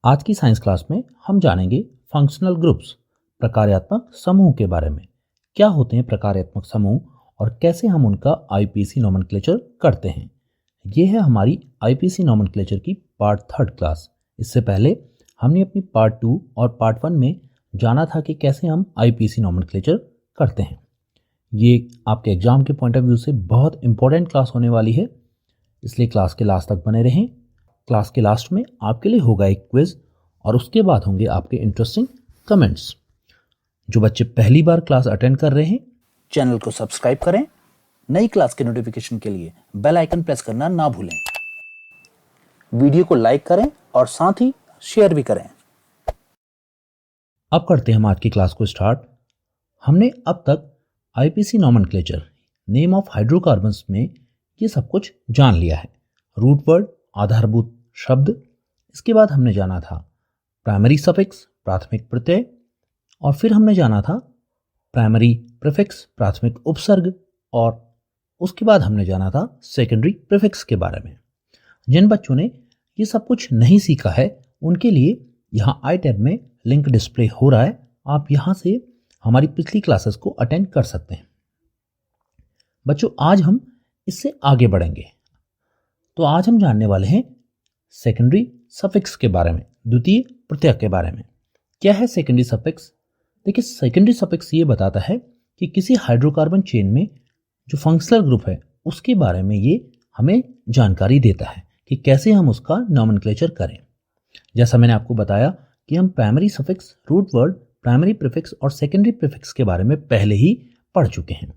आज की science class में हम जानेंगे फंक्शनल ग्रुप्स प्रकार्यात्मक समूह के बारे में। क्या होते हैं प्रकार्यात्मक समूह और कैसे हम उनका आईपीसी नोमेनक्लेचर करते हैं। ये है हमारी आईपीसी नोमेनक्लेचर की पार्ट 3 क्लास। इससे पहले हमने अपनी पार्ट 2 और पार्ट 1 में जाना था कि कैसे हम आईपीसी नोमेनक्लेचर करते हैं। ये आपके एग्जाम के पॉइंट ऑफ व्यू से बहुत इंपॉर्टेंट क्लास होने वाली है, इसलिए क्लास के लास्ट तक बने रहें। क्लास के लास्ट में आपके लिए होगा एक क्विज और उसके बाद होंगे आपके इंटरेस्टिंग कमेंट्स। जो बच्चे पहली बार क्लास अटेंड कर रहे हैं, चैनल को सब्सक्राइब करें। नई क्लास के नोटिफिकेशन के लिए बेल आइकन प्रेस करना ना भूलें। वीडियो को लाइक करें और साथ ही शेयर भी करें। अब करते हैं हम आज की क्लास को स्टार्ट। हमने अब तक IPC nomenclature, name of hydrocarbons में ये सब कुछ जान लिया है। रूट वर्ड, आधारभूत शब्द, इसके बाद हमने जाना था प्राइमरी सफिक्स, प्राथमिक प्रत्यय, और फिर हमने जाना था प्राइमरी प्रीफिक्स, प्राथमिक उपसर्ग, और उसके बाद हमने जाना था सेकेंडरी प्रीफिक्स के बारे में। जिन बच्चों ने ये सब कुछ नहीं सीखा है उनके लिए यहाँ आई टैब में लिंक डिस्प्ले हो रहा है, आप यहाँ से हमारी पिछली क्लासेस को अटेंड कर सकते हैं। बच्चों, आज हम इससे आगे बढ़ेंगे। तो आज हम जानने वाले हैं सेकेंडरी सफिक्स के बारे में, द्वितीय प्रत्यय के बारे में। क्या है सेकेंडरी सफिक्स? देखिए, सेकेंडरी सफिक्स ये बताता है कि किसी हाइड्रोकार्बन चेन में जो फंक्शनल ग्रुप है उसके बारे में ये हमें जानकारी देता है कि कैसे हम उसका नोमेनक्लेचर करें। जैसा मैंने आपको बताया कि हम primary suffix, root word, primary prefix और सेकेंडरी प्रीफिक्स के बारे में पहले ही पढ़ चुके हैं।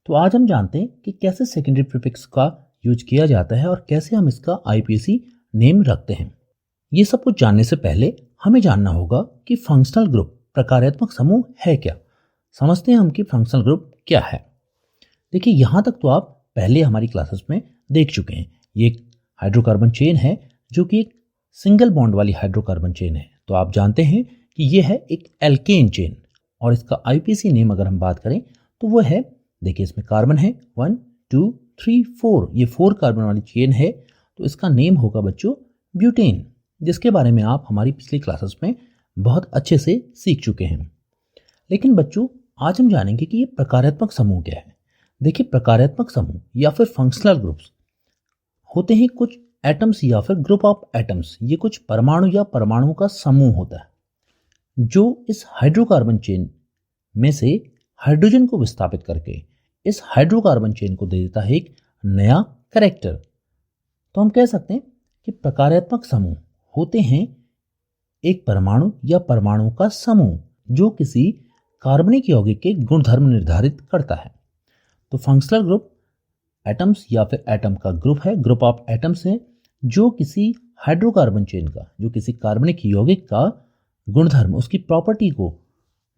तो आज हम जानते हैं कि कैसे सेकेंडरी प्रीफिक्स का यूज किया जाता है और कैसे हम इसका आईपीसी नेम रखते हैं। ये सब कुछ जानने से पहले हमें जानना होगा कि फंक्शनल ग्रुप, प्रकार्यात्मक समूह है क्या। समझते हैं हम कि फंक्शनल ग्रुप क्या है। देखिए, यहाँ तक तो आप पहले हमारी क्लासेस में देख चुके हैं। ये एक हाइड्रोकार्बन चेन है जो कि एक सिंगल बॉन्ड वाली हाइड्रोकार्बन चेन है। तो आप जानते हैं कि ये है एक एल्केन चेन, और इसका आईपीसी नेम अगर हम बात करें तो वो है, देखिए इसमें कार्बन है 1 2 3 4, ये 4 कार्बन वाली चेन है। तो इसका नेम होगा बच्चों ब्यूटेन, जिसके बारे में आप हमारी पिछली क्लासेस में बहुत अच्छे से सीख चुके हैं। लेकिन बच्चों, आज हम जानेंगे कि ये प्रकार्यात्मक समूह क्या है। देखिए, प्रकार्यात्मक समूह या फिर फंक्शनल ग्रुप्स होते हैं कुछ एटम्स या फिर ग्रुप ऑफ एटम्स। ये कुछ परमाणु या परमाणुओं का समूह होता है जो इस हाइड्रोकार्बन चेन में से हाइड्रोजन को विस्थापित करके इस हाइड्रोकार्बन चेन को दे देता है एक नया कैरेक्टर। तो हम कह सकते हैं कि प्रकार्यात्मक समूह होते हैं एक परमाणु या परमाणु का समूह जो किसी कार्बनिक यौगिक के गुणधर्म निर्धारित करता है। तो फंक्शनल ग्रुप एटम्स या फिर एटम का ग्रुप है, ग्रुप ऑफ एटम्स है जो किसी हाइड्रोकार्बन चेन का, जो किसी कार्बनिक यौगिक का गुणधर्म, उसकी प्रॉपर्टी को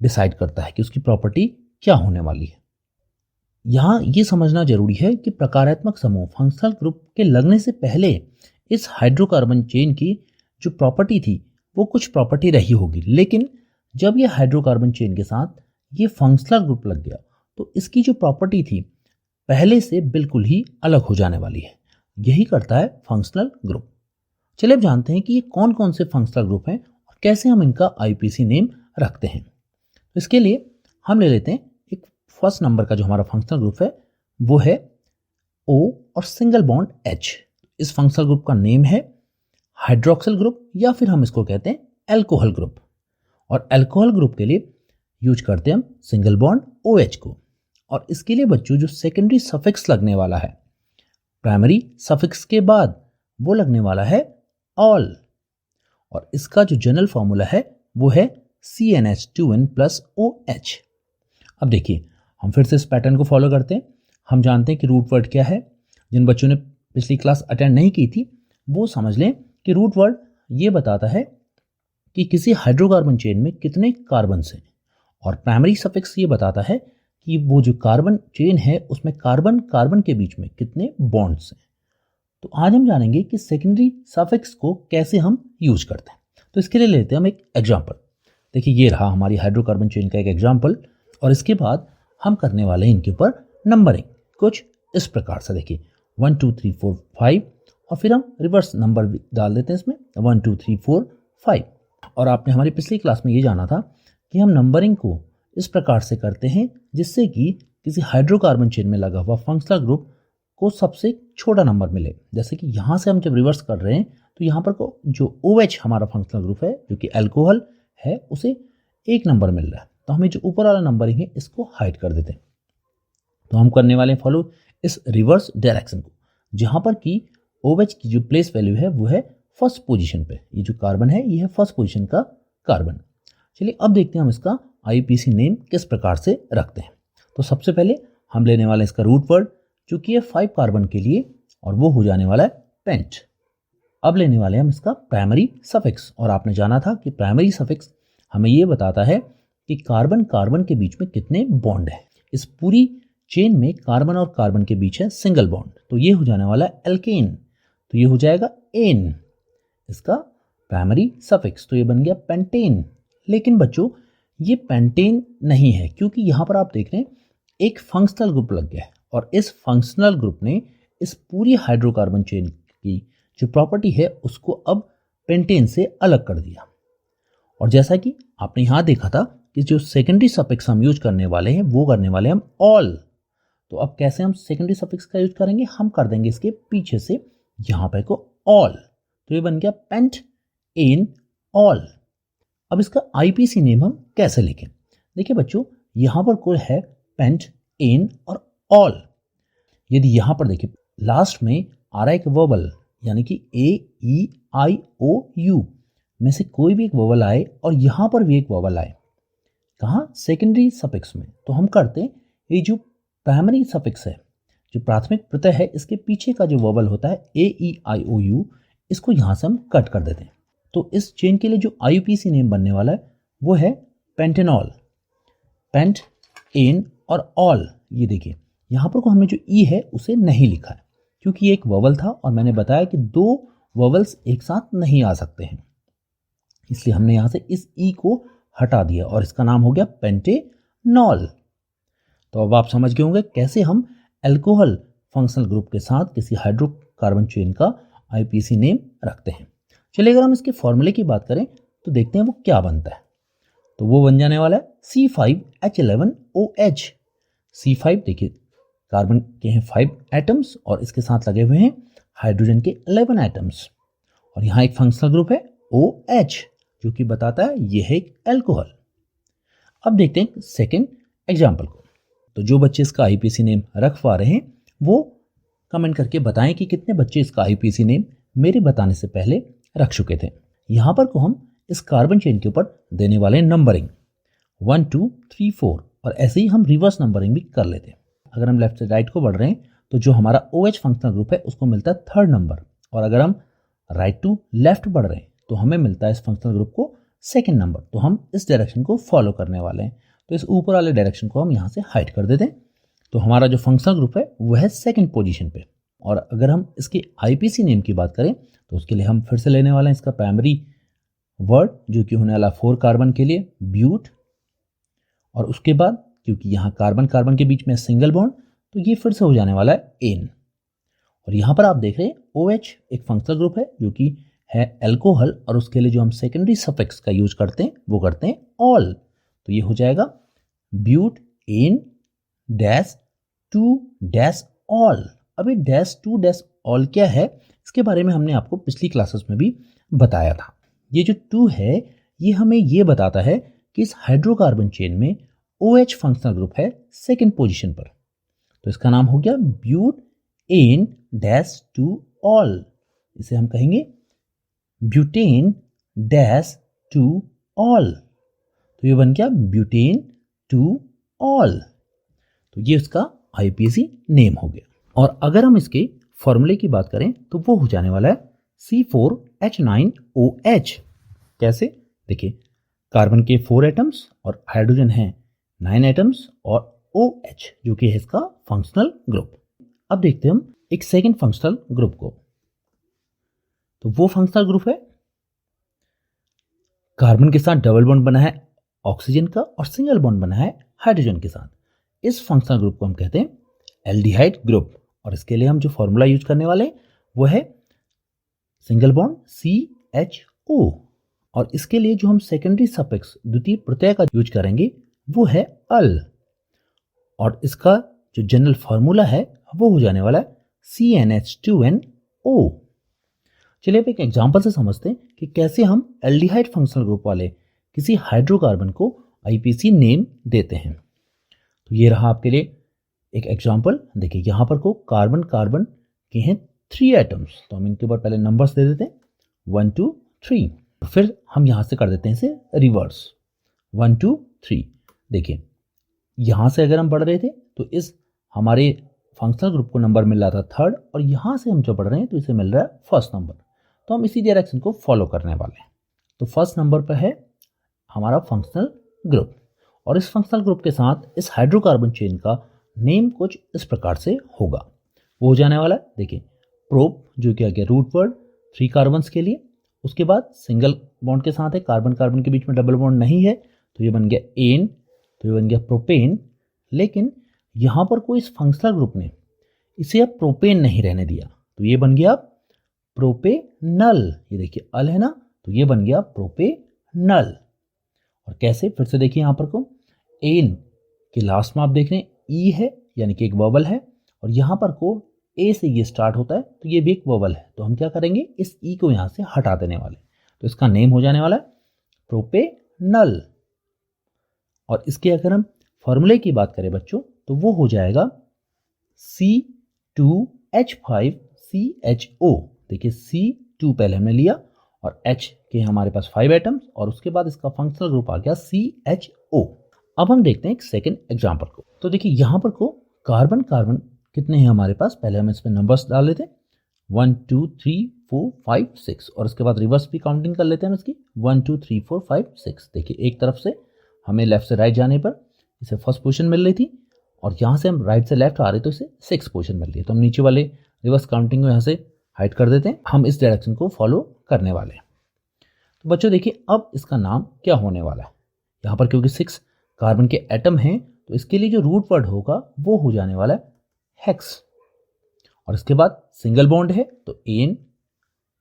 डिसाइड करता है कि उसकी प्रॉपर्टी क्या होने वाली है। यहाँ ये समझना जरूरी है कि प्रकार्यात्मक समूह फंक्शनल ग्रुप के लगने से पहले इस हाइड्रोकार्बन चेन की जो प्रॉपर्टी थी वो कुछ प्रॉपर्टी रही होगी, लेकिन जब ये हाइड्रोकार्बन चेन के साथ ये फंक्शनल ग्रुप लग गया तो इसकी जो प्रॉपर्टी थी पहले से बिल्कुल ही अलग हो जाने वाली है। यही करता है फंक्शनल ग्रुप। चलिए अब जानते हैं कि ये कौन कौन से फंक्शनल ग्रुप हैं और कैसे हम इनका आईपीसी नेम रखते हैं। तो इसके लिए हम ले लेते हैं एक फर्स्ट नंबर का जो हमारा फंक्शनल ग्रुप है वो है O और सिंगल बॉन्ड H। इस फंक्शनल ग्रुप का नेम है हाइड्रोक्सिल ग्रुप या फिर हम इसको कहते हैं एल्कोहल ग्रुप। और एल्कोहल ग्रुप के लिए यूज करते हैं हम सिंगल बॉन्ड OH को। और इसके लिए बच्चों जो सेकेंडरी सफिक्स लगने वाला है प्राइमरी सफिक्स के बाद वो लगने वाला है ऑल, और इसका जो जनरल फॉर्मूला है वो है CnH2n+OH। अब देखिए, हम फिर से इस पैटर्न को फॉलो करते हैं। हम जानते हैं कि रूट वर्ड क्या है। जिन बच्चों ने पिछली क्लास अटेंड नहीं की थी वो समझ लें कि रूट वर्ड ये बताता है कि किसी हाइड्रोकार्बन चेन में कितने कार्बन हैं, और प्राइमरी सफिक्स ये बताता है कि वो जो कार्बन चेन है उसमें कार्बन कार्बन के बीच में कितने बॉन्ड्स हैं। तो आज हम जानेंगे कि सेकेंडरी सफिक्स को कैसे हम यूज करते हैं। तो इसके लिए लेते हैं हम एक एग्जांपल। देखिए, ये रहा हमारी हाइड्रोकार्बन चेन का एक एग्जांपल, और इसके बाद हम करने वाले हैं इनके ऊपर नंबरिंग कुछ इस प्रकार से। देखिए 1 2 3 4 5, और फिर हम रिवर्स नंबर डाल देते हैं इसमें 1 2 3 4 5। और आपने हमारी पिछली क्लास में ये जाना था कि हम नंबरिंग को इस प्रकार से करते हैं जिससे कि किसी हाइड्रोकार्बन चेन में लगा हुआ फंक्शनल ग्रुप को सबसे छोटा नंबर मिले। जैसे कि यहाँ से हम जब रिवर्स कर रहे हैं तो यहाँ पर को जो OH हमारा फंक्शनल ग्रुप है जो कि अल्कोहल है उसे 1 नंबर मिल रहा है, तो हमें जो ऊपर वाला नंबरिंग है इसको हाइड कर देते हैं। तो हम करने वाले फॉलो इस रिवर्स डायरेक्शन को, जहाँ पर कि OH की जो प्लेस वैल्यू है वो है फर्स्ट पोजीशन पे। ये जो कार्बन है ये है फर्स्ट पोजीशन का कार्बन। चलिए अब देखते हैं हम इसका IUPAC नेम किस प्रकार से रखते हैं। तो सबसे पहले हम लेने वाले इसका रूट वर्ड जो कि है 5 कार्बन के लिए और वो हो जाने वाला है पेंट। अब लेने वाले हम इसका प्राइमरी सफिक्स, और आपने जाना था कि प्राइमरी सफिक्स हमें ये बताता है कि कार्बन कार्बन के बीच में कितने बॉन्ड है। इस पूरी चेन में कार्बन और कार्बन के बीच है सिंगल बॉन्ड, तो ये हो जाने वाला है एल्केन, तो ये हो जाएगा एन इसका प्राइमरी सफिक्स, तो ये बन गया पेंटेन। लेकिन बच्चों ये पेंटेन नहीं है क्योंकि यहाँ पर आप देख रहे हैं एक फंक्शनल ग्रुप लग गया है और इस फंक्शनल ग्रुप ने इस पूरी हाइड्रोकार्बन चेन की जो प्रॉपर्टी है उसको अब पेंटेन से अलग कर दिया। और जैसा कि आपने यहाँ देखा था कि जो सेकेंडरी सफिक्स हम यूज करने वाले हैं वो करने वाले हम ऑल। तो अब कैसे हम सेकेंडरी सफिक्स का यूज करेंगे, हम कर देंगे इसके पीछे से यहाँ पे को ऑल, तो ये बन गया पेंट एन ऑल। अब इसका IUPAC नेम हम कैसे लिखें, देखिए बच्चों यहाँ पर कोई है पेंट एन और ऑल। यदि यहाँ पर देखिए लास्ट में आ रहा है एक वोवल यानी कि AEIOU में से कोई भी एक वोवल आए और यहाँ पर भी एक वोवल आए, कहाँ सेकेंडरी सफिक्स में, तो हम करते हैं ये जो प्राइमरी सफिक्स है जो प्राथमिक प्रत्यय है इसके पीछे का जो वोवल होता है AEIOU इसको यहाँ से हम कट कर देते हैं। तो इस चेन के लिए जो IUPAC नेम बनने वाला है वो है पेंटेनॉल, पेंट एन और ऑल। ये देखिए यहाँ पर को हमने जो ई है उसे नहीं लिखा है क्योंकि ये एक वोवल था और मैंने बताया कि 2 वोवल्स एक साथ नहीं आ सकते हैं, इसलिए हमने यहाँ से इस ई को हटा दिया और इसका नाम हो गया पेंटेनॉल। तो अब आप समझ गए होंगे कैसे हम अल्कोहल फंक्शनल ग्रुप के साथ किसी हाइड्रोकार्बन चेन का IUPAC नेम रखते हैं। चलिए अगर हम इसके फॉर्मूले की बात करें तो देखते हैं वो क्या बनता है। तो वो बन जाने वाला है C5H11OH। C5 देखिए कार्बन के हैं 5 एटम्स और इसके साथ लगे हुए हैं हाइड्रोजन के 11 एटम्स, और यहाँ एक फंक्शनल ग्रुप है OH जो कि बताता है ये है एक अल्कोहल। अब देखते हैं सेकेंड एग्जाम्पल को। तो जो बच्चे इसका IUPAC नेम रख पा रहे हैं वो कमेंट करके बताएं कि कितने बच्चे इसका IUPAC नेम मेरे बताने से पहले रख चुके थे। यहाँ पर को हम इस कार्बन चेन के ऊपर देने वाले नंबरिंग 1 2 3 4 और ऐसे ही हम रिवर्स नंबरिंग भी कर लेते हैं। अगर हम लेफ्ट से राइट को बढ़ रहे हैं तो जो हमारा OH फंक्शनल ग्रुप है उसको मिलता है 3rd नंबर, और अगर हम राइट टू लेफ्ट बढ़ रहे हैं तो हमें मिलता है इस फंक्शनल ग्रुप को 2nd नंबर। तो हम इस डायरेक्शन को फॉलो करने वाले हैं, तो इस ऊपर वाले डायरेक्शन को हम यहाँ से हाइड कर देते हैं। तो हमारा जो फंक्शनल ग्रुप है वो है 2nd पोजीशन पे। और अगर हम इसके IUPAC नेम की बात करें तो उसके लिए हम फिर से लेने वाले हैं इसका प्राइमरी वर्ड जो कि होने वाला 4 कार्बन के लिए ब्यूट, और उसके बाद क्योंकि यहाँ कार्बन कार्बन के बीच में सिंगल बॉन्ड तो ये फिर से हो जाने वाला है एन। और यहाँ पर आप देख रहे हैं OH एक फंक्शनल ग्रुप है जो कि है अल्कोहल, और उसके लिए जो हम सेकेंडरी सफिक्स का यूज करते हैं वो करते हैं ऑल, तो ये हो जाएगा butan dash 2 dash ol. अभी डैश 2 डैश ऑल क्या है इसके बारे में हमने आपको पिछली क्लासेस में भी बताया था। ये जो 2 है ये हमें ये बताता है कि इस हाइड्रोकार्बन चेन में OH फंक्शनल ग्रुप है 2nd पोजीशन पर, तो इसका नाम हो गया ब्यूट एन डैश 2 ऑल। इसे हम कहेंगे ब्यूटेन डैश 2 ऑल, तो ये बन गया ब्यूटेन 2 ऑल। तो ये उसका IUPAC नेम हो गया। और अगर हम इसके फॉर्मूले की बात करें तो वो हो जाने वाला है C4H9OH। कैसे, देखिए कार्बन के 4 एटम्स और हाइड्रोजन हैं 9 एटम्स और OH जो कि है इसका फंक्शनल ग्रुप। अब देखते हैं हम एक सेकंड फंक्शनल ग्रुप को। तो वो फंक्शनल ग्रुप है कार्बन के साथ डबल बॉन्ड बना है ऑक्सीजन का और सिंगल बॉन्ड बना है हाइड्रोजन के साथ। इस फंक्शनल ग्रुप को हम कहते हैं एल्डिहाइड ग्रुप, और इसके लिए हम जो फॉर्मूला यूज करने वाले हैं वो है सिंगल बॉन्ड CHO, और इसके लिए जो हम सेकेंडरी सफिक्स द्वितीय प्रत्यय का यूज करेंगे वो है अल, और इसका जो जनरल फार्मूला है वो हो जाने वाला है CnH2nO। चलिए अब एक एग्जांपल से समझते हैं कि कैसे हम एल्डिहाइड फंक्शनल ग्रुप वाले किसी हाइड्रोकार्बन को आईपीसी नेम देते हैं। तो ये रहा आपके लिए एक एग्जांपल। देखिए यहाँ पर को कार्बन कार्बन के हैं 3 एटम्स, तो हम इनके ऊपर पहले नंबर्स दे देते हैं 1 2 3, फिर हम यहाँ से कर देते हैं इसे रिवर्स 1 2 3। देखिए यहाँ से अगर हम पढ़ रहे थे तो इस हमारे फंक्शनल ग्रुप को नंबर मिल रहा था 3rd, और यहाँ से हम जो पढ़ रहे हैं तो इसे मिल रहा है 1st नंबर। तो हम इसी डायरेक्शन को फॉलो करने वाले हैं। तो 1st नंबर पर है हमारा फंक्शनल ग्रुप, और इस फंक्शनल ग्रुप के साथ इस हाइड्रोकार्बन चेन का नेम कुछ इस प्रकार से होगा। वो हो जाने वाला है, देखिए प्रोप जो कि आ गया रूट वर्ड 3 कार्बन्स के लिए, उसके बाद सिंगल बॉन्ड के साथ है, कार्बन कार्बन के बीच में डबल बॉन्ड नहीं है तो ये बन गया एन, तो ये बन गया प्रोपेन। लेकिन यहाँ पर कोई इस फंक्शनल ग्रुप ने इसे अब प्रोपेन नहीं रहने दिया, तो ये बन गया अब प्रोपेनल। ये देखिए अल है ना, तो ये बन गया प्रोपेनल। और कैसे, फिर से देखिए यहाँ पर को एन के लास्ट में आप देख रहे हैं ई है, यानी कि एक वोवल है, और यहाँ पर को ए से ये स्टार्ट होता है तो ये भी एक वोवल है। तो हम क्या करेंगे, इस ई को यहाँ से हटा देने वाले, तो इसका नेम हो जाने वाला है प्रोपेनल। और इसके अगर हम फॉर्मूले की बात करें बच्चों तो वो हो जाएगा C2H5CHO। देखिए C2 पहले हमने लिया और H के हमारे पास 5 एटम्स, और उसके बाद इसका फंक्शनल ग्रुप आ गया CHO। अब हम देखते हैं एक सेकेंड एग्जाम्पल को। तो देखिए यहाँ पर को कार्बन कार्बन कितने हैं हमारे पास, पहले हम इसमें नंबर्स डाल लेते हैं 1 2 3 4 5 6, और उसके बाद रिवर्स भी काउंटिंग कर लेते हैं इसकी 1 2 3 4 5 6। देखिए एक तरफ से हमें लेफ्ट से राइट जाने पर इसे फर्स्ट पोजीशन मिल रही थी, और यहाँ से हम राइट से लेफ्ट आ रहे तो इसे 6 पोजीशन मिल रही है। तो हम नीचे वाले रिवर्स काउंटिंग को यहाँ से हाइड कर देते हैं, हम इस डायरेक्शन को फॉलो करने वाले हैं। तो बच्चों देखिए अब इसका नाम क्या होने वाला है, यहाँ पर क्योंकि 6 कार्बन के एटम हैं तो इसके लिए जो रूट वर्ड होगा वो हो जाने वाला है हेक्स, और इसके बाद सिंगल बॉन्ड है तो एन,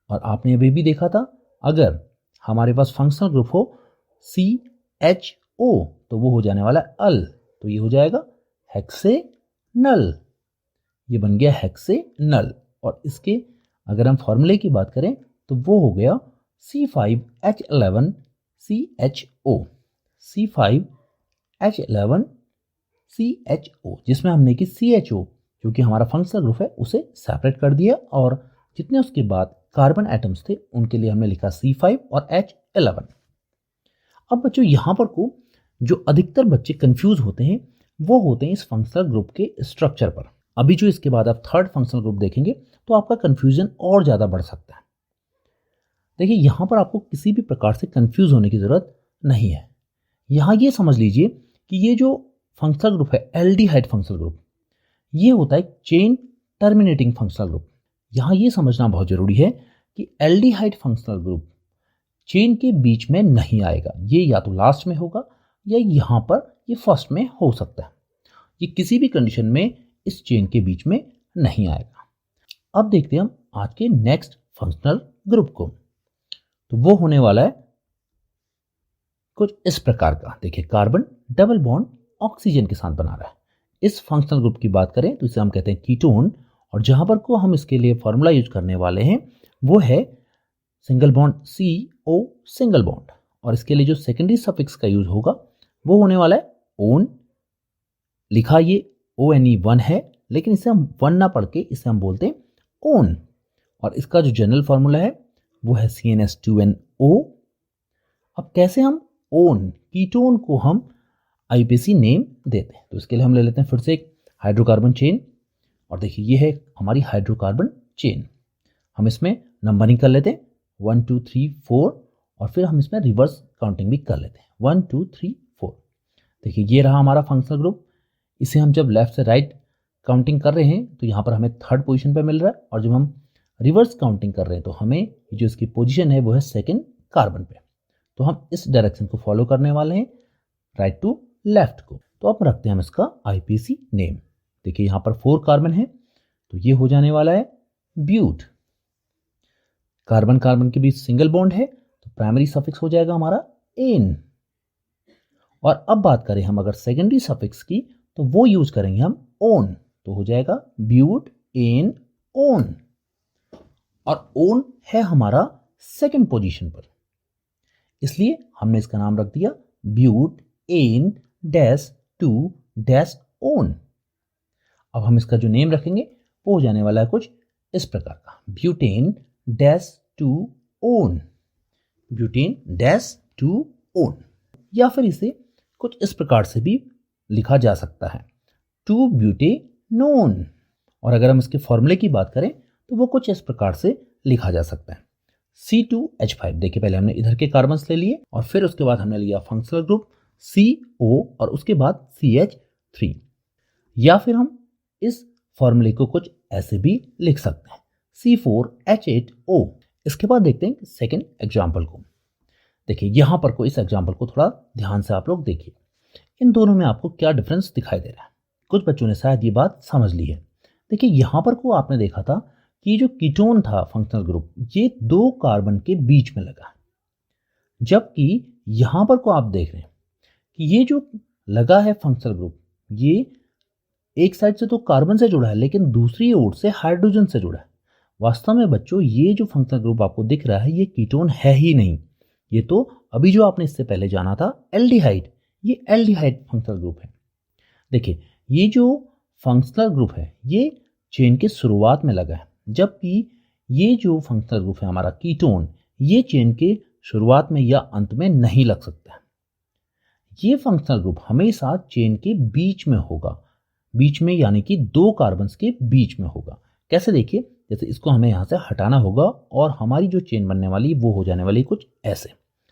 और आपने अभी भी देखा था अगर हमारे पास फंक्शनल ग्रुप हो CHO तो वो हो जाने वाला है अल, तो ये हो जाएगा हेक्सेनल, ये बन गया हेक्सेनल। और इसके अगर हम फॉर्मूले की बात करें तो वो हो गया C5H11CHO, C5H11CHO, जिसमें हमने कि CHO जो कि हमारा फंक्शनल ग्रुप है उसे सेपरेट कर दिया, और जितने उसके बाद कार्बन एटम्स थे उनके लिए हमने लिखा C5 और H11। अब बच्चों यहाँ पर को जो अधिकतर बच्चे कंफ्यूज होते हैं वो होते हैं इस फंक्शनल ग्रुप के स्ट्रक्चर पर। अभी जो इसके बाद आप 3rd फंक्शनल ग्रुप देखेंगे तो आपका कंफ्यूजन और ज़्यादा बढ़ सकता है। देखिए यहाँ पर आपको किसी भी प्रकार से कंफ्यूज होने की ज़रूरत नहीं है। यहाँ ये समझ लीजिए कि ये जो फंक्शनल ग्रुप है एल्डिहाइड फंक्शनल ग्रुप, ये होता है चेन टर्मिनेटिंग फंक्शनल ग्रुप। यहाँ ये समझना बहुत ज़रूरी है कि एल्डिहाइड फंक्शनल ग्रुप चेन के बीच में नहीं आएगा, ये या तो लास्ट में होगा या यहाँ पर ये फर्स्ट में हो सकता है, ये किसी भी कंडीशन में इस चेन के बीच में नहीं आएगा। अब देखते हैं हम आज के नेक्स्ट फंक्शनल ग्रुप को, तो वो होने वाला है कुछ इस प्रकार का। देखिए कार्बन डबल बॉन्ड ऑक्सीजन के साथ बना रहा है। इस फंक्शनल ग्रुप की बात करें तो इसे हम कहते हैं कीटोन, और जहां पर को हम इसके लिए फॉर्मूला यूज करने वाले हैं वो है single bond CO single bond, और इसके लिए जो सेकेंडरी सफिक्स का यूज होगा वो होने वाला है ओन। लिखा ये ONE1 है, लेकिन इसे हम 1 ना पढ़ के इसे हम बोलते हैं ओन, और इसका जो जनरल फार्मूला है वो है CnH2nO। अब कैसे हम ओन कीटोन को हम आईपीसी नेम देते हैं, तो इसके लिए हम ले लेते हैं फिर से एक हाइड्रोकार्बन चेन, और देखिए ये है हमारी हाइड्रोकार्बन चेन। हम इसमें नंबरिंग कर लेते हैं 1 2 3 4, और फिर हम इसमें रिवर्स काउंटिंग भी कर लेते हैं 1 2 3 4। देखिए ये रहा हमारा फंक्शनल ग्रुप। इसे हम जब लेफ्ट से राइट काउंटिंग कर रहे हैं तो यहाँ पर हमें 3rd पोजीशन पर मिल रहा है, और जब हम रिवर्स काउंटिंग कर रहे हैं तो हमें जो इसकी पोजीशन है वो है 2nd कार्बन पे। तो हम इस डायरेक्शन को फॉलो करने वाले हैं राइट टू लेफ्ट को। तो अब रखते हैं हम इसका आईपीसी नेम। देखिए यहाँ पर 4 कार्बन है तो ये हो जाने वाला है ब्यूट। कार्बन कार्बन के बीच सिंगल बॉन्ड है तो प्राइमरी सफिक्स हो जाएगा हमारा एन। और अब बात करें हम अगर सेकेंडरी सफिक्स की, तो वो यूज करेंगे हम ओन, तो हो जाएगा ब्यूट एन ओन। और ओन है हमारा सेकंड पोजीशन पर, इसलिए हमने इसका नाम रख दिया butan dash two dash one. अब हम इसका जो नेम रखेंगे वो हो जाने वाला है कुछ इस प्रकार का, butane dash two one, butane dash two one. या फिर इसे कुछ इस प्रकार से भी लिखा जा सकता है, टू ब्यूटेनोन। और अगर हम इसके फॉर्मूले की बात करें तो वो कुछ इस प्रकार से लिखा जा सकता है, C2H5। देखिए पहले हमने इधर के कार्बन्स ले लिए और फिर उसके बाद हमने लिया फंक्शनल ग्रुप CO और उसके बाद CH3। या फिर हम इस फॉर्मूले को कुछ ऐसे भी लिख सकते हैं, C4H8O। इसके बाद देखते हैं सेकेंड एग्जाम्पल को। देखिए यहाँ पर को इस एग्जाम्पल को थोड़ा ध्यान से आप लोग देखिए, इन दोनों में आपको क्या डिफरेंस दिखाई दे रहा है। कुछ बच्चों ने शायद ये बात समझ ली है। देखिए यहाँ पर को आपने देखा था कि जो कीटोन था फंक्शनल ग्रुप, ये 2 कार्बन के बीच में लगा है, जबकि यहाँ पर को आप देख रहे हैं कि ये जो लगा है फंक्शनल ग्रुप, ये एक साइड से तो कार्बन से जुड़ा है लेकिन दूसरी ओर से हाइड्रोजन से जुड़ा है। वास्तव में बच्चों ये जो फंक्शनल ग्रुप आपको दिख रहा है ये कीटोन है ही नहीं, ये तो अभी जो आपने इससे पहले जाना था एल्डिहाइड, ये एल्डिहाइड फंक्शनल ग्रुप है। देखिए ये जो फंक्शनल ग्रुप है ये चेन के शुरुआत में लगा है, जबकि ये जो फंक्शनल ग्रुप है हमारा कीटोन, ये चेन के शुरुआत में या अंत में नहीं लग सकता। ये फंक्शनल ग्रुप हमेशा चेन के बीच में होगा, बीच में यानी कि 2 कार्बन्स के बीच में होगा। कैसे देखिए, जैसे इसको हमें यहाँ से हटाना होगा और हमारी जो चेन बनने वाली वो हो जाने वाली कुछ ऐसे।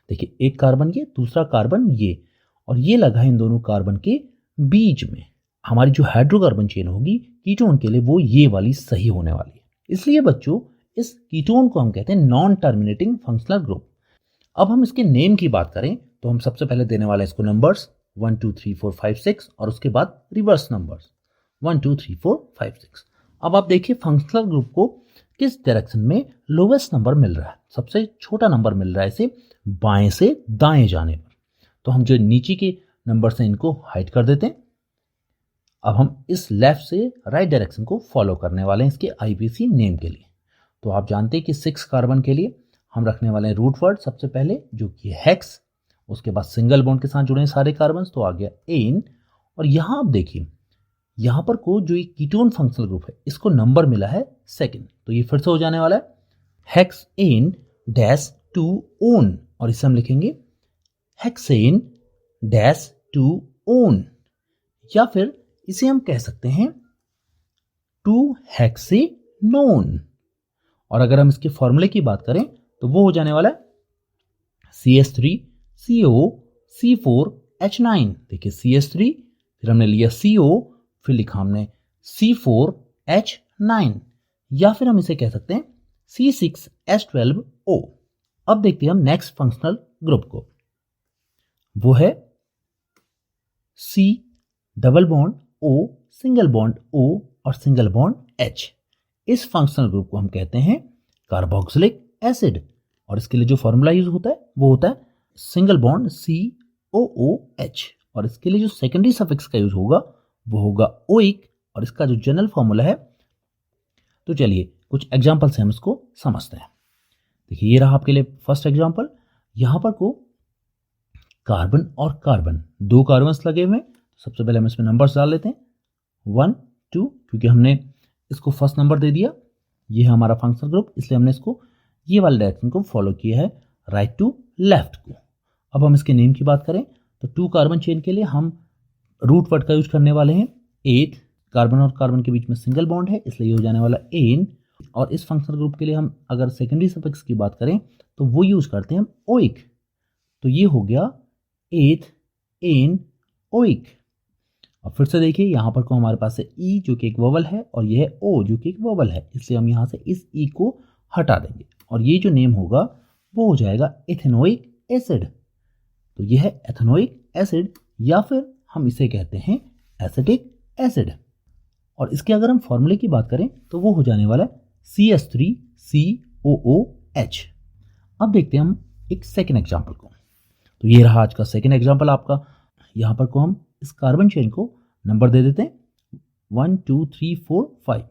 देखिए एक कार्बन ये, दूसरा कार्बन ये, और ये लगा है इन दोनों कार्बन के बीच में। हमारी जो हाइड्रोकार्बन चेन होगी कीटोन के लिए वो ये वाली सही होने वाली है। इसलिए बच्चों इस कीटोन को हम कहते हैं नॉन टर्मिनेटिंग फंक्शनल ग्रुप। अब हम इसके नेम की बात करें तो हम सबसे पहले देने वाले इसको नंबर्स 1 2 3 4 5 6 और उसके बाद रिवर्स नंबर्स 1 2 3 4 5 6। अब आप देखिए फंक्शनल ग्रुप को किस डायरेक्शन में लोवेस्ट नंबर मिल रहा है, सबसे छोटा नंबर मिल रहा है इसे बाएं से दाएं जाने पर। तो हम जो नीचे के नंबर से इनको हाइड कर देते हैं। अब हम इस लेफ्ट से राइट डायरेक्शन को फॉलो करने वाले हैं इसके आईपीसी नेम के लिए। तो आप जानते हैं कि 6 कार्बन के लिए हम रखने वाले हैं रूट वर्ड सबसे पहले जो कि हेक्स, उसके बाद सिंगल बॉन्ड के साथ जुड़े सारे कार्बन, तो आ गया एन। और यहाँ आप देखिए यहाँ पर को जो एक कीटोन फंक्शनल ग्रुप है इसको नंबर मिला है सेकंड, तो ये फिर से हो जाने वाला है hexan dash two one, और इसे हम लिखेंगे हेक्सेन डैश टू ओन। या फिर इसे हम कह सकते हैं 2 हेक्सेनोन। और अगर हम इसके फॉर्मूले की बात करें तो वो हो जाने वाला है CH3 CO C4H9। देखिए CH3 फिर हमने लिया CO फिर लिखा हमने C4H9, या फिर हम इसे कह सकते हैं C6H12O। अब देखते हैं हम नेक्स्ट फंक्शनल ग्रुप को, वो है C double bond O single bond O और सिंगल बॉन्ड H। इस फंक्शनल ग्रुप को हम कहते हैं कार्बोक्सिलिक एसिड, और इसके लिए जो फॉर्मूला यूज होता है वो होता है सिंगल बॉन्ड COOH, और इसके लिए जो सेकेंडरी सफिक्स का यूज होगा वो होगा ओइक, और इसका जो जनरल फॉर्मूला है। तो चलिए कुछ एग्जांपल से हम इसको समझते हैं। देखिए ये रहा आपके लिए फर्स्ट एग्जांपल। यहाँ पर को कार्बन और कार्बन 2 कार्बन्स लगे हुए हैं। सबसे पहले हम इसमें नंबर्स डाल लेते हैं 1 2, क्योंकि हमने इसको फर्स्ट नंबर दे दिया, ये है हमारा फंक्शनल ग्रुप, इसलिए हमने इसको ये वाले डायरेक्शन को फॉलो किया है राइट टू लेफ्ट को। अब हम इसके नेम की बात करें तो 2 कार्बन चेन के लिए हम रूट वर्ड का यूज करने वाले हैं 8। कार्बन और कार्बन के बीच में सिंगल बॉन्ड है इसलिए ये हो जाने वाला एन। और इस फंक्शनल ग्रुप के लिए हम अगर सेकेंडरी सफिक्स की बात करें तो वो यूज करते हैं हम ओइक, तो ये हो गया 8 एन ओइक। अब फिर से देखिए यहाँ पर को हमारे पास है ई जो कि एक वोवल है और ये है ओ जो कि एक वोवल है, इसलिए हम यहाँ से इस ई को हटा देंगे और ये जो नेम होगा वो हो जाएगा एथेनोइक एसिड। तो ये है एथेनोइक एसिड, या फिर हम इसे कहते हैं एसिटिक एसिड। और इसके अगर हम फॉर्मूले की बात करें तो वो हो जाने वाला है CH3COOH। अब देखते हैं हम एक सेकेंड एग्जाम्पल को। तो ये रहा आज का सेकेंड एग्जाम्पल आपका। यहाँ पर को हम इस कार्बन चेन को नंबर दे देते हैं 1 2 3 4 5।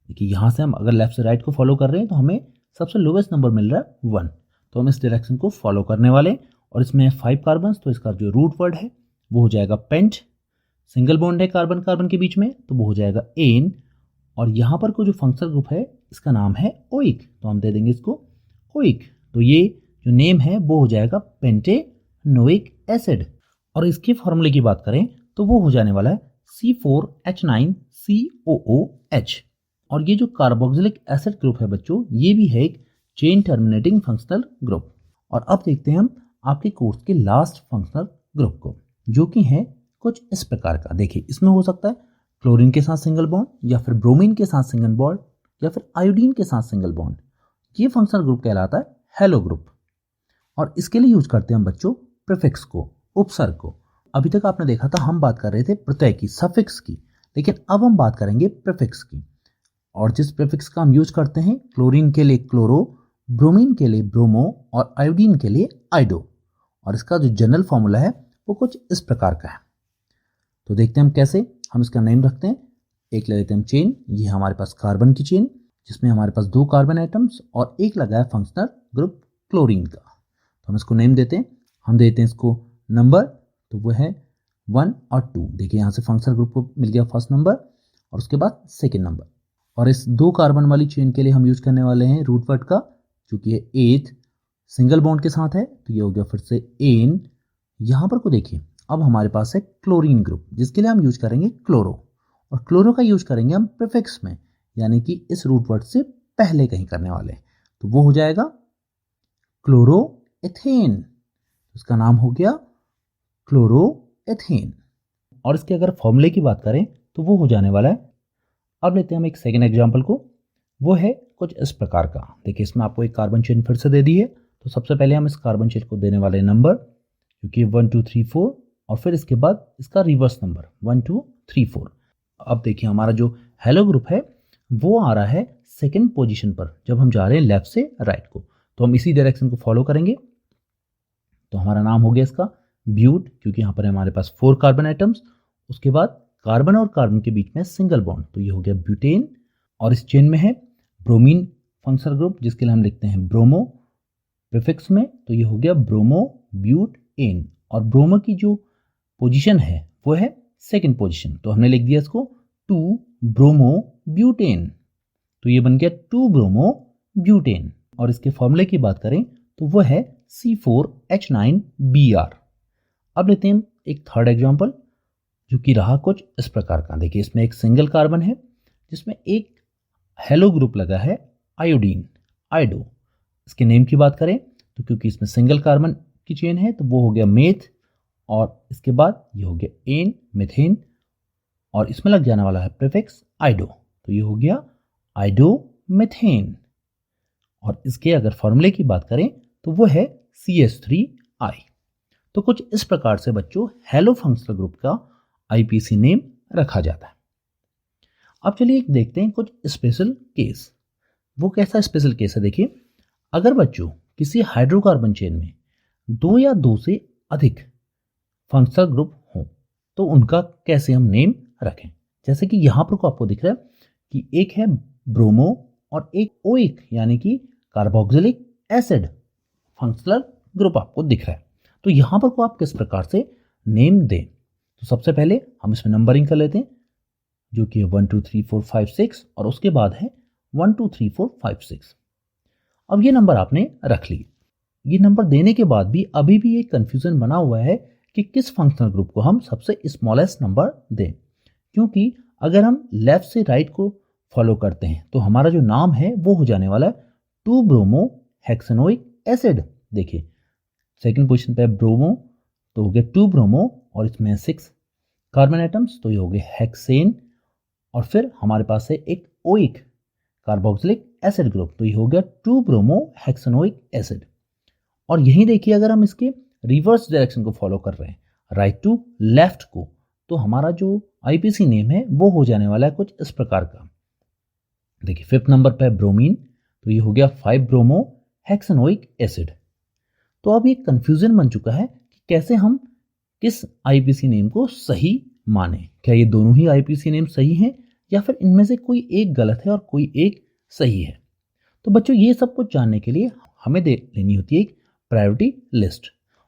देखिए यहाँ से हम अगर लेफ्ट से राइट को फॉलो कर रहे हैं तो हमें सबसे लोवेस्ट नंबर मिल रहा है 1। तो हम इस डायरेक्शन को फॉलो करने वाले हैं और इसमें 5 कार्बन, तो इसका जो रूट वर्ड है वो हो जाएगा पेंट। सिंगल बॉन्ड है कार्बन कार्बन के बीच में तो वो हो जाएगा एन। और यहाँ पर को जो फंक्शनल ग्रुप है इसका नाम है ओइक, तो हम दे देंगे इसको ओइक। तो ये जो नेम है वो हो जाएगा पेंटेनोइक एसिड। और इसके फॉर्मूले की बात करें तो वो हो जाने वाला है C4H9COOH। और ये जो कार्बोक्सिलिक एसिड ग्रुप है बच्चों, ये भी है एक चेन टर्मिनेटिंग फंक्शनल ग्रुप। और अब देखते हैं हम आपके कोर्स के लास्ट फंक्शनल ग्रुप को, जो कि है कुछ इस प्रकार का। देखिए इसमें हो सकता है क्लोरीन के साथ सिंगल बॉन्ड, या फिर ब्रोमीन के साथ सिंगल बॉन्ड, या फिर आयोडीन के साथ सिंगल बॉन्ड। ये फंक्शनल ग्रुप कहलाता है हेलो ग्रुप। और इसके लिए यूज करते हैं हम बच्चों प्रीफिक्स को, उपसर्ग को। अभी तक आपने देखा था हम बात कर रहे थे प्रत्यय की, सफिक्स की, लेकिन अब हम बात करेंगे प्रीफिक्स की। और जिस प्रीफिक्स का हम यूज करते हैं, क्लोरीन के लिए क्लोरो, ब्रोमीन के लिए ब्रोमो और आयोडीन के लिए आइडो। और इसका जो जनरल फॉर्मूला है वो कुछ इस प्रकार का है। तो देखते हैं हम कैसे हम इसका नेम रखते हैं। एक ले लेते हैं हम चेन। ये हमारे पास कार्बन की चेन जिसमें हमारे पास 2 कार्बन एटम्स और एक लगा है फंक्शनल ग्रुप क्लोरीन का। तो हम इसको नेम देते हैं। हम देते हैं इसको नंबर, तो वो है 1 और 2। देखिए यहाँ से फंक्शनल ग्रुप को मिल गया फर्स्ट नंबर और उसके बाद सेकेंड नंबर। और इस 2 कार्बन वाली चेन के लिए हम यूज करने वाले हैं रूट वर्ड का, जो कि है 8 सिंगल बॉन्ड के साथ है, तो ये हो गया फिर से एन। यहाँ पर को देखिए अब हमारे पास है क्लोरीन ग्रुप, जिसके लिए हम यूज करेंगे क्लोरो। और क्लोरो का यूज करेंगे हम प्रीफिक्स में, यानी कि इस रूट वर्ड से पहले कहीं करने वाले हैं। तो वो हो जाएगा क्लोरोएथेन। उसका नाम हो गया क्लोरोएथेन। और इसके अगर फॉर्मूले की बात करें तो वो हो जाने वाला है, अब लेते हैं हम एक सेकेंड एग्जाम्पल को। वो है कुछ इस प्रकार का। देखिए इसमें आपको एक कार्बन चेन फिर से दे दी है। तो सबसे पहले हम इस कार्बन चेन को देने वाले नंबर, क्योंकि 1 2 3 4, और फिर इसके बाद इसका रिवर्स नंबर 1 2 3 4। अब देखिए हमारा जो हेलो ग्रुप है वो आ रहा है सेकेंड पोजीशन पर, जब हम जा रहे हैं लेफ्ट से राइट को। तो हम इसी डायरेक्शन को फॉलो करेंगे। तो हमारा नाम हो गया इसका ब्यूट, क्योंकि यहाँ पर हमारे पास 4 कार्बन एटम्स, उसके बाद कार्बन और कार्बन के बीच में सिंगल बॉन्ड, तो ये हो गया ब्यूटेन। और इस चेन में है ब्रोमीन फंक्शनल ग्रुप, जिसके लिए हम लिखते हैं ब्रोमो प्रीफिक्स में, तो ये हो गया ब्रोमो ब्यूट एन। और ब्रोमो की जो पोजीशन है वो है सेकंड पोजीशन, तो हमने लिख दिया इसको 2 ब्रोमो ब्यूटेन। तो ये बन गया 2 ब्रोमो ब्यूटेन। और इसके फॉर्मूले की बात करें तो वो है C4H9Br। अब लेते हैं एक थर्ड एग्जांपल, जो कि रहा कुछ इस प्रकार का। देखिए इसमें एक सिंगल कार्बन है जिसमें एक हेलो ग्रुप लगा है आयोडीन, आइडो। इसके नेम की बात करें तो क्योंकि इसमें सिंगल कार्बन की चेन है तो वो हो गया मेथ, और इसके बाद ये हो गया एन मिथेन, और इसमें लग जाने वाला है प्रीफिक्स आइडो, तो ये हो गया आइडो मिथेन। और इसके अगर फॉर्मूले की बात करें तो वो है CH3I। तो कुछ इस प्रकार से बच्चों हेलो फंक्शनल ग्रुप का आईपीसी नेम रखा जाता है। अब चलिए देखते हैं कुछ स्पेशल केस। वो कैसा स्पेशल केस है, देखिए अगर बच्चों किसी हाइड्रोकार्बन चेन में 2 या 2 से अधिक फंक्शनल ग्रुप हो तो उनका कैसे हम नेम रखें। जैसे कि यहाँ पर को आपको दिख रहा है कि एक है ब्रोमो और एक ओइक, यानी कि कार्बोक्सिलिक एसिड फंक्शनल ग्रुप आपको दिख रहा है। तो यहाँ पर को आप किस प्रकार से नेम दें। तो सबसे पहले हम इसमें नंबरिंग कर लेते हैं, जो कि 1 2 3 4 5 6, और उसके बाद है 1 2 3 4 5 6। अब ये नंबर आपने रख लिए। ये नंबर देने के बाद भी अभी भी एक कंफ्यूजन बना हुआ है कि किस फंक्शनल ग्रुप को हम सबसे स्मॉलेस्ट नंबर दें, क्योंकि अगर हम लेफ्ट से राइट को फॉलो करते हैं तो हमारा जो नाम है वो हो जाने वाला है 2 ब्रोमो हेक्सेनोइक एसिड। देखिए सेकंड पोजीशन पे ब्रोमो, तो हो गया 2 ब्रोमो, और इसमें 6 कार्बन एटम्स, तो ये हो गया हेक्सेन। और फिर हमारे पास है एक ओइक कार्बोक्सिलिक एसिड ग्रुप, तो ये हो गया 2 ब्रोमो हेक्सेनोइक एसिड। और यहीं देखिए अगर हम इसके रिवर्स डायरेक्शन को फॉलो कर रहे हैं, राइट टू लेफ्ट को, तो हमारा जो आईपीसी नेम है वो हो जाने वाला है कुछ इस प्रकार का। देखिए 5th नंबर पे ब्रोमीन, तो ये हो गया 5 ब्रोमो हेक्सेनोइक एसिड। तो अब ये कन्फ्यूज़न बन चुका है कि कैसे हम किस आईपीसी नेम को सही माने। क्या ये दोनों ही आईपीसी नेम सही हैं या फिर इनमें से कोई एक गलत है और कोई एक सही है। तो बच्चों ये सब कुछ जानने के लिए हमें लेनी होती है एक प्रायोरिटी लिस्ट,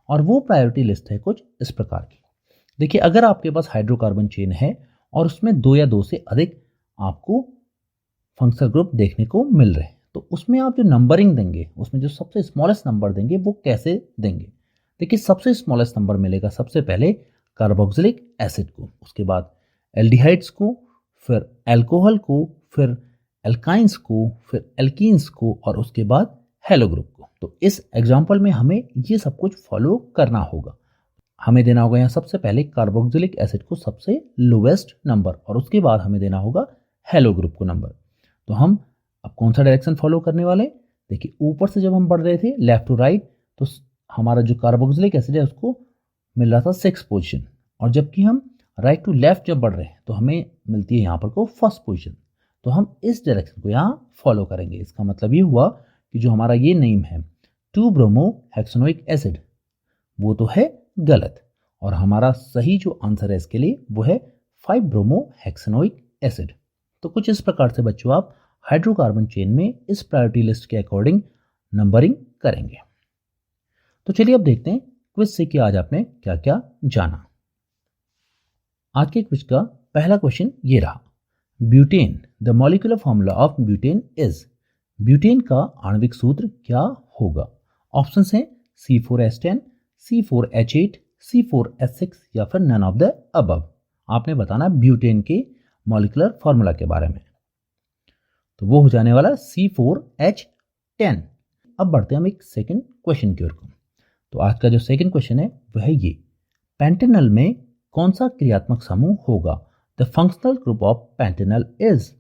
और वो प्रायोरिटी लिस्ट है कुछ इस प्रकार की। देखिए, अगर आपके पास हाइड्रोकार्बन चेन है और उसमें दो या दो से अधिक आपको फंक्शनल ग्रुप देखने को मिल रहे हैं, तो उसमें आप जो नंबरिंग देंगे, उसमें जो सबसे स्मॉलेस्ट नंबर देंगे वो कैसे देंगे। देखिए, सबसे स्मॉलेस्ट नंबर मिलेगा सबसे पहले कार्बोक्सिलिक एसिड को, उसके बाद एल्डिहाइड्स को, फिर अल्कोहल को, फिर एल्काइंस को, फिर एल्कीन्स को, और उसके बाद हेलो ग्रुप को। तो इस एग्जांपल में हमें ये सब कुछ फॉलो करना होगा। हमें देना होगा यहाँ सबसे पहले कार्बोक्सिलिक एसिड को सबसे लोवेस्ट नंबर, और उसके बाद हमें देना होगा हेलो ग्रुप को नंबर। तो हम अब कौन सा डायरेक्शन फॉलो करने वाले, देखिए ऊपर से जब हम बढ़ रहे थे लेफ्ट टू राइट, तो हमारा जो कार्बोक्सिलिक एसिड है उसको मिल रहा था 6th पोजीशन, और जबकि हम राइट टू लेफ्ट जब बढ़ रहे हैं तो हमें मिलती है यहाँ पर को 1st पोजीशन। तो हम इस डायरेक्शन को यहाँ फॉलो करेंगे। इसका मतलब ये हुआ कि जो हमारा ये नेम है 2-ब्रोमो-हेक्सेनोइक एसिड, वो तो है गलत, और हमारा सही जो आंसर है इसके लिए वो है 5-ब्रोमो-हेक्सेनोइक एसिड। तो कुछ इस प्रकार से बच्चों आप हाइड्रोकार्बन चेन में इस प्रायोरिटी लिस्ट के अकॉर्डिंग नंबरिंग करेंगे। तो चलिए अब देखते हैं क्विज से कि आज आपने क्या क्या जाना। आज के क्विज का पहला क्वेश्चन ये रहा, butane, the molecular formula of butane is. Butane का आणविक सूत्र क्या होगा। ऑप्शन हैं C4H10, C4H8, C4H6 या फिर नन ऑफ द अबव। आपने बताना ब्यूटेन के मॉलिक्यूलर फॉर्मूला के बारे में। तो वो हो जाने वाला C4H10। अब बढ़ते हैं हम एक सेकंड क्वेश्चन की ओर को। तो आज का जो सेकंड क्वेश्चन है वह है ये, पेंटेनल में कौन सा क्रियात्मक समूह होगा। The functional group of Pantanal is.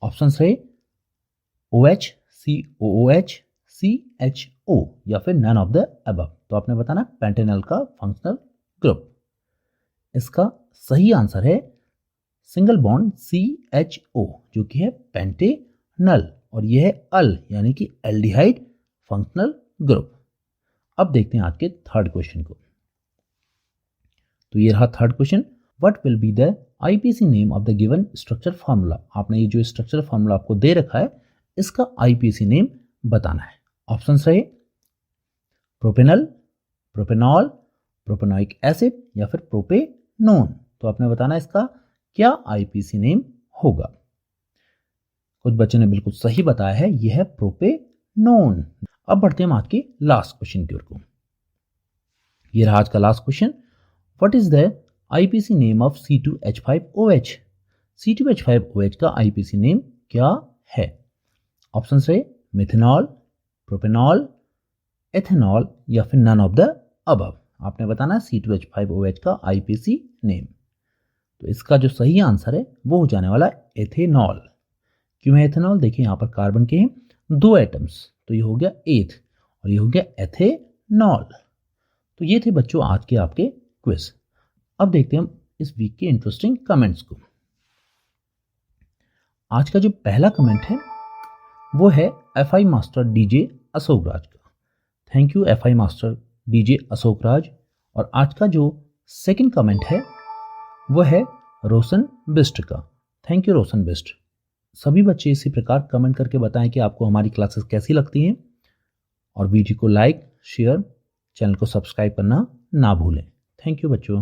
Option है OH, COOH, CHO या फिर नन ऑफ द अबव। तो आपने बताना पेंटेनल का फंक्शनल ग्रुप। इसका सही आंसर है सिंगल बॉन्ड CHO, जो कि है पेंटेनल, और यह है अल यानी कि एल्डिहाइड फंक्शनल ग्रुप। अब देखते हैं आज के थर्ड क्वेश्चन को। तो ये रहा third question, what will be the IPC name of the given structure formula. आपने ये जो स्ट्रक्चर फार्मूला आपको दे रखा है इसका आईपीसी नेम बताना है। ऑप्शंस रहे प्रोपेनल, प्रोपेनॉल, प्रोपेनोइक एसिड या फिर प्रोपेनोन। तो आपने बताना इसका क्या आईपीसी नेम होगा। कुछ बच्चों ने बिल्कुल सही बताया है, यह है प्रोपेनोन। अब बढ़ते हैं आज के लास्ट क्वेश्चन की ओर को। यह रहा आज का last question, what is the IPC name of C2H5OH। C2H5OH का आईपीसी नेम क्या है। ऑप्शन है मिथेनॉल, प्रोपेनॉल, एथेनॉल या फिर नन ऑफ द अबव। आपने बताना C2H5OH का आईपीसी नेम। तो इसका जो सही आंसर है वो हो जाने वाला एथेनॉल। क्यों है एथेनॉल, देखिए यहाँ पर कार्बन के हैं 2 एटम्स, तो ये हो गया एथ और ये हो गया एथेनॉल। तो ये थे बच्चों आज के आपके क्विज। अब देखते हैं हम इस वीक के इंटरेस्टिंग कमेंट्स को। आज का जो पहला कमेंट है वो है FI master DJ Ashok Raj का। Thank you FI master DJ Ashok Raj. और आज का जो सेकंड कमेंट है वो है रोशन बिस्ट का। थैंक यू रोशन बिस्ट। सभी बच्चे इसी प्रकार कमेंट करके बताएं कि आपको हमारी क्लासेस कैसी लगती हैं, और वीडियो को लाइक, शेयर, चैनल को सब्सक्राइब करना ना भूलें। थैंक यू बच्चों।